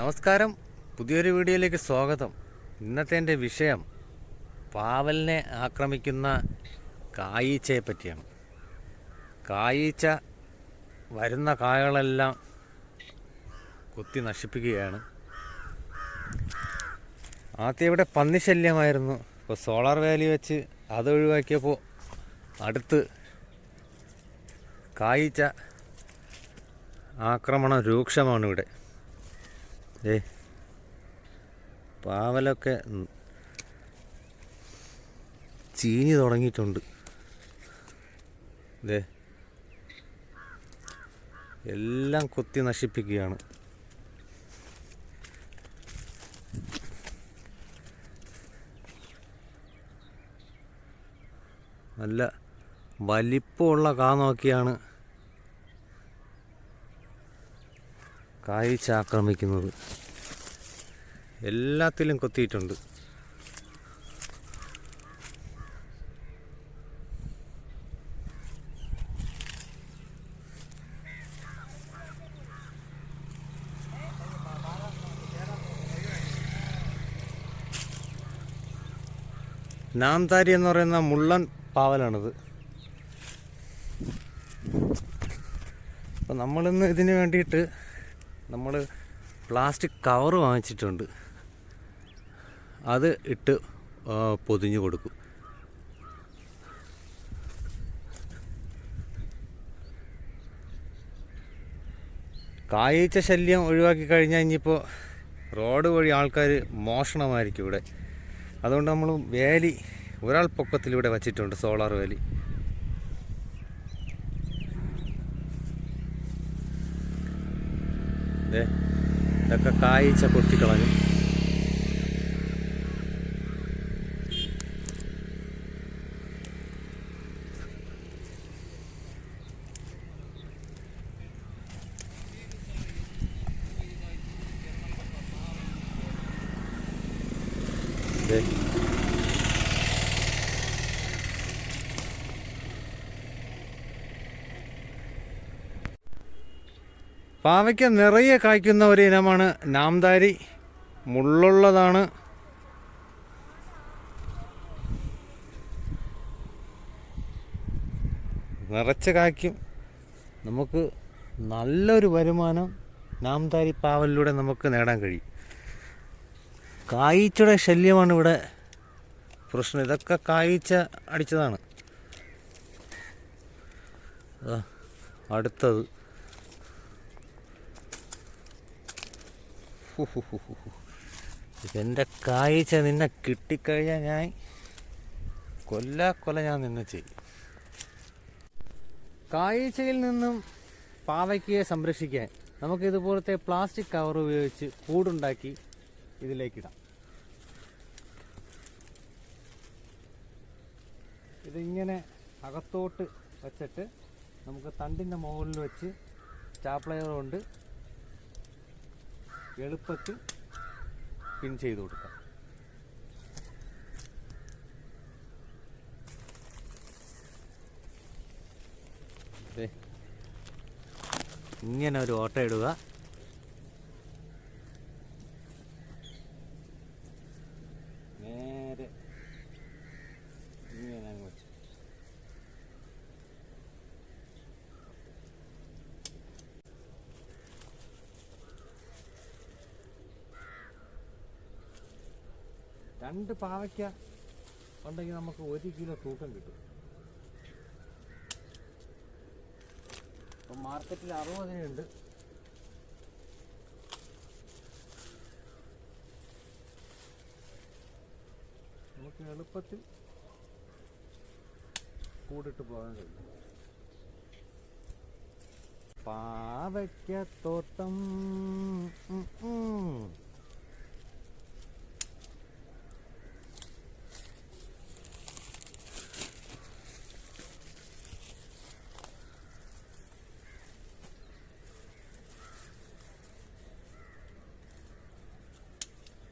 നമസ്കാരം, പുതിയൊരു വീഡിയോയിലേക്ക് സ്വാഗതം. ഇന്നത്തെ എൻ്റെ വിഷയം പാവലിനെ ആക്രമിക്കുന്ന കായീച്ചയെ പറ്റിയാണ്. കായീച്ച വരുന്ന കായകളെല്ലാം കുത്തി നശിപ്പിക്കുകയാണ്. ആദ്യം ഇവിടെ പന്നിശല്യമായിരുന്നു. ഇപ്പോൾ സോളാർ വാലി വെച്ച് അത് ഒഴിവാക്കിയപ്പോൾ അടുത്ത് കായീച്ച ആക്രമണം രൂക്ഷമാണ് ഇവിടെ. പാവലൊക്കെ ചീഞ്ഞു തുടങ്ങിയിട്ടുണ്ട്. എല്ലാം കൊത്തി നശിപ്പിക്കുകയാണ്. നല്ല വലിപ്പമുള്ള കാ നോക്കിയാണ് കായീച്ച ആക്രമിക്കുന്നത്. എല്ലാത്തിലും കൊത്തിയിട്ടുണ്ട്. നാംതാരി എന്ന് പറയുന്ന മുള്ളൻ പാവലാണിത്. അപ്പം നമ്മളിന്ന് ഇതിന് വേണ്ടിയിട്ട് നമ്മൾ പ്ലാസ്റ്റിക് കവറ് വാങ്ങിച്ചിട്ടുണ്ട്. അത് ഇട്ട് പൊതിഞ്ഞു കൊടുക്കും. കായീച്ച ശല്യം ഒഴിവാക്കി കഴിഞ്ഞാൽ ഇനിയിപ്പോൾ റോഡ് വഴി ആൾക്കാർ മോഷണമായിരിക്കും ഇവിടെ. അതുകൊണ്ട് നമ്മൾ വേലി ഒരാൾ പൊക്കത്തിലൂടെ വച്ചിട്ടുണ്ട്, സോളാർ വേലി. ഇതൊക്കെ കായീച്ച കൊത്തിക്കളഞ്ഞു. പാവയ്ക്ക നിറയെ കായ്ക്കുന്ന ഒരു ഇനമാണ് നാംതാരി. മുള്ളുള്ളതാണ്. നിറച്ച് കായ്ക്കും. നമുക്ക് നല്ലൊരു വരുമാനം നാംതാരി പാവലിലൂടെ നമുക്ക് നേടാൻ കഴിയും. കായീച്ചയുടെ ശല്യമാണ് ഇവിടെ പ്രശ്നം. ഇതൊക്കെ കായീച്ച അടിച്ചതാണ്. അടുത്തത് ഇതെൻ്റെ കായീച്ച നിന്നെ കിട്ടിക്കഴിഞ്ഞാൽ ഞാൻ കൊല ഞാൻ നിന്നെ ചെയ്യും. കായീച്ചയിൽ നിന്നും പാവയ്ക്കയെ സംരക്ഷിക്കാൻ നമുക്ക് ഇതുപോലത്തെ പ്ലാസ്റ്റിക് കവർ ഉപയോഗിച്ച് കൂടുണ്ടാക്കി ഇതിലേക്കിടാം. ഇതിങ്ങനെ അകത്തോട്ട് വച്ചിട്ട് നമുക്ക് തണ്ടിൻ്റെ മുകളിൽ വെച്ച് സ്റ്റാപ്ലയർ കൊണ്ട് എളുപ്പത്തിൽ പിൻ ചെയ്ത് കൊടുക്കാം. ഇങ്ങനെ ഒരു ഓട്ട ഇടുക. നേരെ ഇങ്ങനെ അങ്ങ് വെച്ചു. രണ്ട് പാവയ്ക്ക ഉണ്ടെങ്കിൽ നമുക്ക് 1 കിലോ തൂക്കം കിട്ടും. ഇപ്പം മാർക്കറ്റിൽ 60 നമുക്ക് എളുപ്പത്തിൽ കൂടിട്ട് പോകാൻ കഴിയും. പാവയ്ക്ക തോട്ടം